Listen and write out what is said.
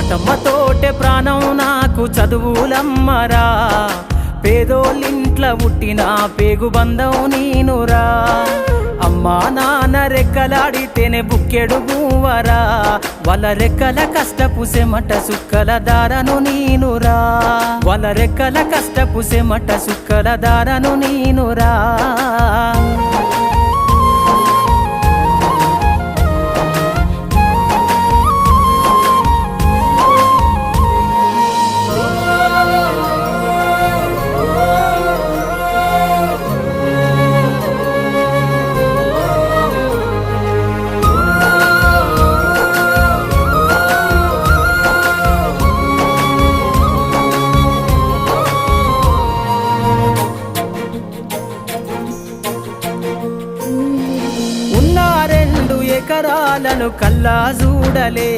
తోటే ప్రాణం నాకు చదువులమ్మరా, పేదోళ్ళింట్ల పుట్టిన పేగు బంధం నీనురా. అమ్మా నాన్న రెక్కలాడితేనే బుక్కెడు భూవరా, వాళ్ళ రెక్కల కష్టపు సెమట సుక్కల దారను నీనురా, వాళ్ళ రెక్కల కష్టపు సెమట సుక్కల దారను నీనురా. ఎకరాలను కల్లా చూడలే